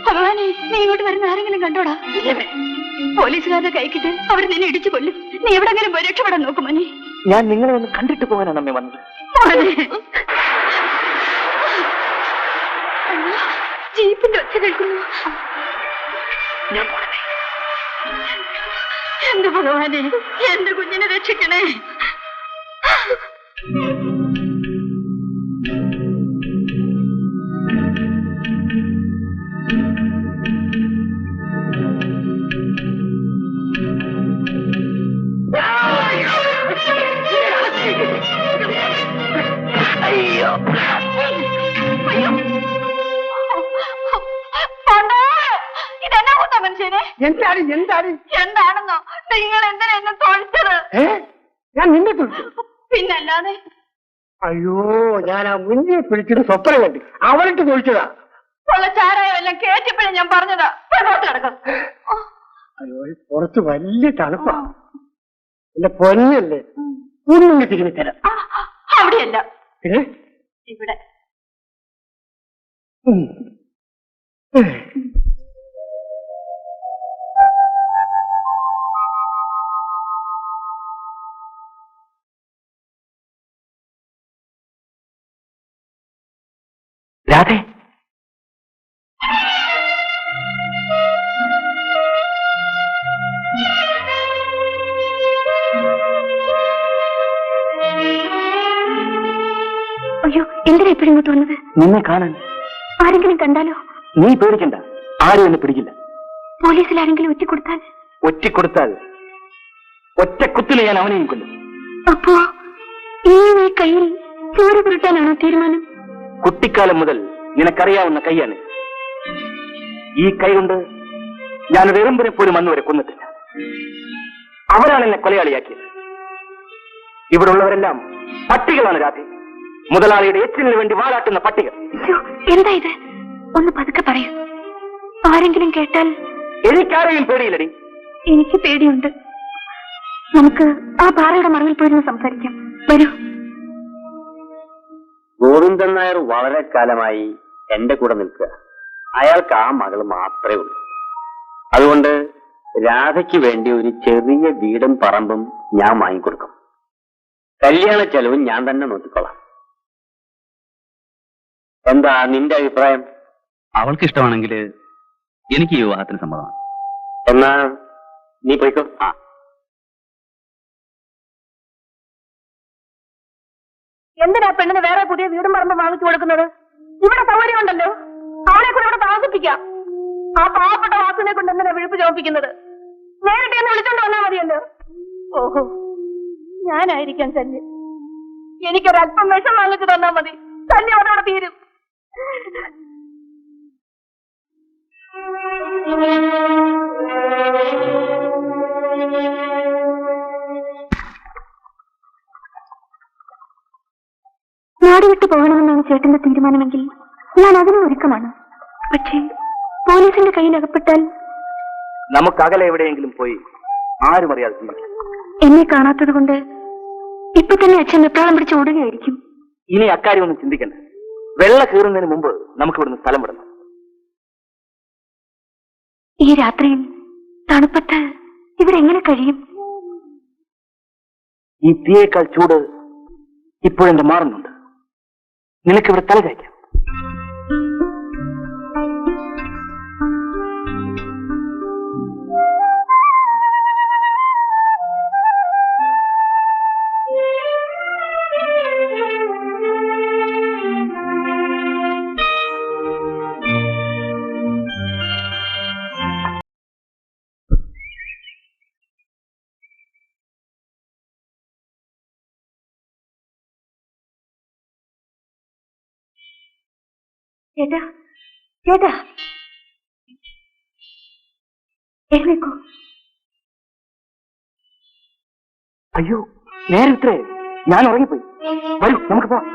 ഭഗവാനെ, നീ ഇങ്ങോട്ട് വരുന്ന ആരെങ്കിലും കണ്ടോടാ? പോലീസുകാരുടെ കൈക്കിട്ട് അവർ നിന്നെ ഇടിച്ചു കൊല്ലും. നീ എവിടെങ്കിലും പോയി രക്ഷപ്പെടാൻ നോക്കുമോനെ. ഞാൻ നിങ്ങളെ ഒന്ന് കണ്ടിട്ട് പോകാനാണ് അമ്മ വന്നത്. ജീപ്പിന്റെ ഒച്ച കേൾക്കുന്നു. എന്റെ ഭഗവാനെ, എന്റെ കുഞ്ഞിനെ രക്ഷിക്കണേ. അയ്യോ, ഇതെന്നാ കൂട്ടാ മനുഷ്യനെ? എന്താണെന്നോ നിങ്ങൾ എന്തിനാ എന്നെ തോൽച്ചത്? ഞാൻ നിന്നെ തുളിച്ചു. പിന്നല്ലാതെ. അയ്യോ, ഞാൻ ആ മുന്നേ പിടിച്ചിട്ട് സ്വപ്നം കണ്ടി അവളിട്ട് തോൽച്ചതാ. ഉള്ള ചാരായം എല്ലാം കേട്ടിപ്പോഴും ഞാൻ പറഞ്ഞതാ. കിടക്കും. അയ്യോ, പുറത്ത് വലിയ തണുപ്പാ. എന്റെ പൊന്നല്ലേ, ഒന്നും തിരിഞ്ഞു തരാം. അവിടെയല്ല, ഇവിടെ. രാധേ, അയ്യോ, എന്തിനാ ഇപ്പോഴും ഇങ്ങോട്ട് വന്നത്? നിന്നെ കാണാൻ. ആരെങ്കിലും കണ്ടാലോ? നീ പേടിക്കണ്ട, ആരും എന്നെ പിടിക്കില്ല. പോലീസിൽ ആരെങ്കിലും ഒറ്റിക്കൊടുത്താൽ? ഒറ്റിക്കൊടുത്താൽ ഒറ്റക്കുത്തില് ഞാൻ അവനെയും കൊല്ലും. അപ്പോ ഈ കയ്യിൽ ചോര പുരട്ടാനാണോ തീരുമാനം? കുട്ടിക്കാലം മുതൽ നിനക്കറിയാവുന്ന കൈയാണ്. ഈ കൈ കൊണ്ട് ഞാൻ വെറുമ്പിനെ പോലും അന്നുവരെ കൊന്നിട്ടില്ല. അവരാണ് എന്നെ കൊലയാളിയാക്കിയത്. ഇവിടെ ഉള്ളവരെല്ലാം പട്ടികളാണ് രാധേ. മുതലാളിയുടെ എച്ചിലിന് വേണ്ടി വാലാട്ടുന്ന പട്ടികൾ. എന്താ ഇത്? ഒന്ന് പതുക്കെ പറയൂ. ആരെങ്കിലും കേട്ടാൽ? എനിക്കാരെയും പേടിയില്ലടി. എനിക്ക് പേടിയുണ്ട്. നമുക്ക് ആ പാറയുടെ മറവിൽ പോയിരുന്ന് സംസാരിക്കാം. വരൂ. ഗോവിന്ദൻ നായർ വളരെ കാലമായി എന്റെ കൂടെ നിൽക്കുക. അയാൾക്ക് ആ മകൾ മാത്രമേ ഉള്ളൂ. അതുകൊണ്ട് രാധയ്ക്ക് വേണ്ടി ഒരു ചെറിയ വീടും പറമ്പും ഞാൻ വാങ്ങിക്കൊടുക്കും. കല്യാണ ചെലവും ഞാൻ തന്നെ നോക്കിക്കൊള്ളാം. എന്താ നിന്റെ അഭിപ്രായം? അവൾക്ക് ഇഷ്ടമാണെങ്കിൽ എനിക്ക് ഈ വിവാഹത്തിന് സമ്മതമാണ്. എന്നാ നീ പോയിക്കോ. എന്തിനാ പെണ്ണിന് വേറെ പുതിയ വീടും പറമ്പും വാങ്ങിച്ചു കൊടുക്കുന്നത്? ഇവിടെ സൗകര്യം ഉണ്ടല്ലോ, അവളെ കൂടെ ഇവിടെ താമസിപ്പിക്കാം. ആ പാവപ്പെട്ട വാസിനെ കൊണ്ട് എന്തിനാ വിഴുപ്പ് ചോദിപ്പിക്കുന്നത്? നേരിട്ട് എന്നെ വിളിച്ചോണ്ട് വന്നാൽ മതിയല്ലോ. ഓഹോ, ഞാനായിരിക്കാം ശല്യം. എനിക്കൊരല്പം വിഷം വാങ്ങിച്ചു തന്നാൽ മതി, ശല്യം അതോടെ തീരും. നാട് വിട്ടു പോകണമെന്നാണ് ചേട്ടന്റെ തീരുമാനമെങ്കിൽ ഞാൻ അതിനും ഒരുക്കമാണ്. പക്ഷേ പോലീസിന്റെ കയ്യിൽ അകപ്പെട്ടാൽ? നമുക്ക് അകലെ എവിടെയെങ്കിലും പോയി ആരും അറിയാതെ ജീവിക്കാം. എന്നെ കാണാത്തത് കൊണ്ട് ഇപ്പൊ തന്നെ അച്ഛൻ വെപ്രാളം പിടിച്ച് ഓടുകയായിരിക്കും. ഇനി അക്കാര്യം ഒന്നും ചിന്തിക്കണ്ട. വെള്ള കീറുന്നതിന് മുമ്പ് നമുക്ക് ഇവിടുന്ന് സ്ഥലം വിടണം. ഈ രാത്രിയിൽ തണുപ്പത്ത് ഇവിടെ എങ്ങനെ കഴിയും? ഈ തീയേക്കാൾ ചൂട് ഇപ്പോഴെന്റെ മാറുന്നുണ്ട്. നിനക്കിവിടെ തല കഴിക്കാം. ചേട്ടാ, ചേട്ടാ, എഴുന്നേക്കോ. അയ്യോ, നേരെ ഇത്രേ, ഞാൻ ഉറങ്ങിപ്പോയി. വരൂ, നമുക്ക് പോവാം.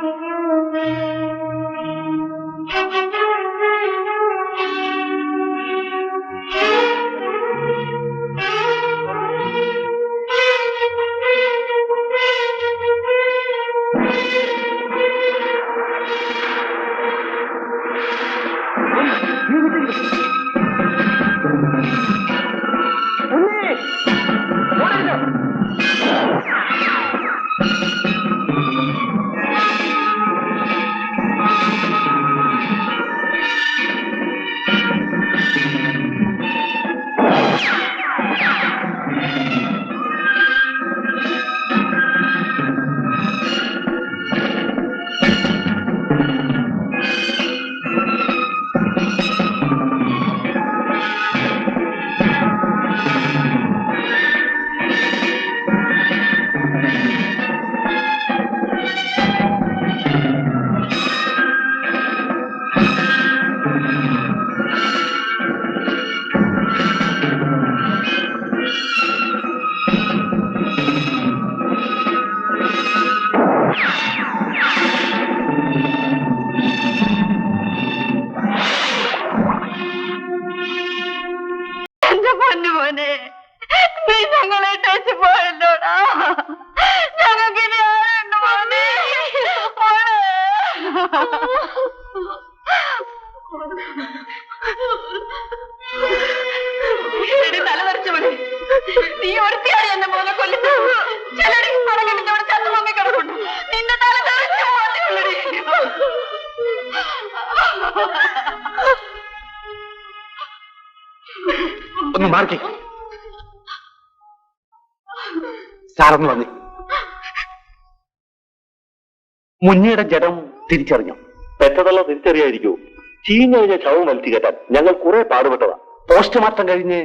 തലതെറിച്ചോളെ, നീ ഒരുത്തിയാണ് എന്നെ മോനെ കൊല്ലുന്നത്. ചിലടി പറഞ്ഞിട്ട് അവിടെ ചത്തു പൊങ്ങി കിടക്കുന്നു. നിന്റെ തല തെറിച്ചു പോകത്തേ. ഒന്ന് മാർക്കി സാറൊന്ന് വന്നി. മുന്നിയുടെ ജഡം തിരിച്ചറിഞ്ഞു. പെറ്റതല്ല തിരിച്ചറിയായിരിക്കൂ. ചീഞ്ഞഴിഞ്ഞ ശവം വലിച്ചു കെട്ടാൻ ഞങ്ങൾ കുറെ പാടുപെട്ടതാ. പോസ്റ്റ്മോർട്ടം കഴിഞ്ഞ്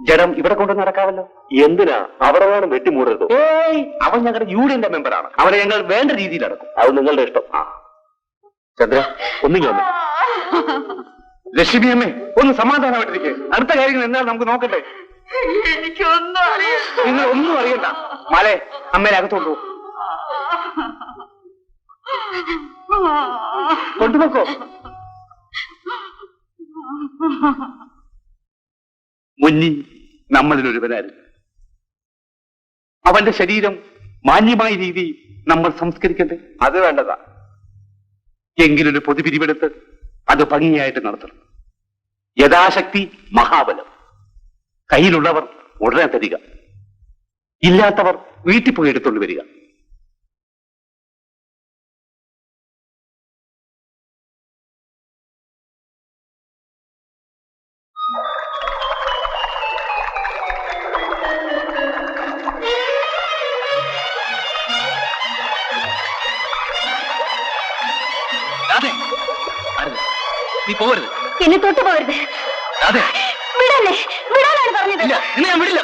ജഡം ഇവിടെ കൊണ്ട് നടക്കാമല്ലോ. എന്തിനാ അവിടെ വേണം വെട്ടിമൂടരുത്. ഏയ്, അവൻ ഞങ്ങളുടെ യൂണിയന്റെ മെമ്പറാണ്. അവനെ ഞങ്ങൾ വേണ്ട രീതിയിൽ അടക്കും. അത് നിങ്ങളുടെ ഇഷ്ടം. ചന്ദ്ര ഒന്നിങ്ങി വന്നു. ലക്ഷ്മി അമ്മേ, ഒന്ന് സമാധാനമായിട്ടിരിക്കെ. അടുത്ത കാര്യങ്ങൾ എന്നാൽ നമുക്ക് നോക്കട്ടെ. എനിക്കൊന്നും അറിയാം. നിങ്ങൾ ഒന്നും അറിയണ്ട. മലേ, അമ്മേനെ അകത്തോട്ടു കൊണ്ടുപോക്കോ. മുന്നി നമ്മളിലൊരുവനായിരുന്നു. അവന്റെ ശരീരം മാന്യമായ രീതിയിൽ നമ്മൾ സംസ്കരിക്കണ്ടേ? അത് വേണ്ടതാ. എങ്കിലൊരു പൊതുപിരിവെടുത്ത് അത് ഭംഗിയായിട്ട് നടത്തണം. യഥാശക്തി മഹാബലം. കയ്യിലുള്ളവർ ഉടനെ തരിക, ഇല്ലാത്തവർ വീട്ടിൽ പോയി എടുത്തുകൊണ്ട് വരിക. അതെ, നീ പോവരുത്. എന്നെ തൊട്ടു പോകരുത്. അതെ, വിടല്ലേ, വിടാനാണ് പറഞ്ഞത്. ഇല്ല, നിന്നെ ഞാൻ വിടില്ല.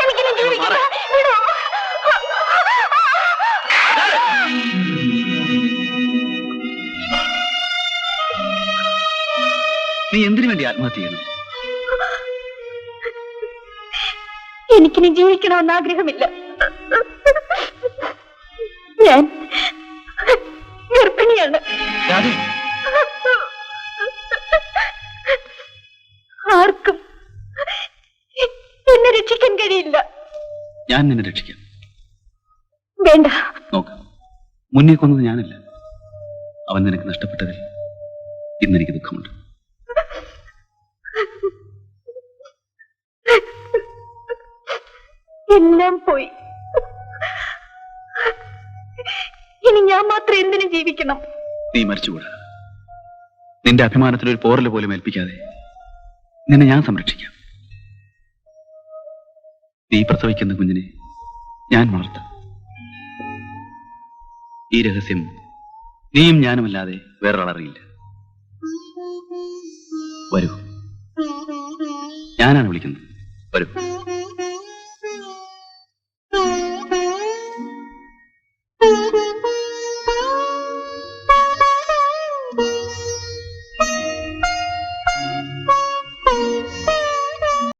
എനിക്കിനി ജീവിക്കില്ല. വിടൂ. നീ എന്തിനു വേണ്ടി ആത്മഹത്യ ചെയ്യണം? എനിക്കിനി ജീവിക്കണമെന്ന് ആഗ്രഹമില്ല. ഞാൻ ഗർഭിണിയാണ്. രാധേ, ആർക്കും എന്നെ രക്ഷിക്കാൻ കഴിയില്ല. ഞാൻ നിന്നെ രക്ഷിക്കാം. വേണ്ട. നോക്കാം, മുന്നേ കൊന്നത് ഞാനല്ല. അവൻ നിനക്ക് നഷ്ടപ്പെട്ടതിൽ ഇന്നെനിക്ക് ദുഃഖമുണ്ട്. എല്ലാം പോയി. ഇനി ഞാൻ മാത്രം എന്തിനു ജീവിക്കണം? നീ മരിച്ചുകൂടാ. നിന്റെ അഭിമാനത്തിൽ ഒരു പോറൽ പോലും ഏൽപ്പിക്കാതെ നിന്നെ ഞാൻ സംരക്ഷിക്കാം. നീ പ്രസവിക്കുന്ന കുഞ്ഞിനെ ഞാൻ വളർത്താം. ഈ രഹസ്യം നീയും ഞാനുമല്ലാതെ വേറൊരാളറിയില്ല. വരൂ, ഞാനാണ് വിളിക്കുന്നത്. വരൂ.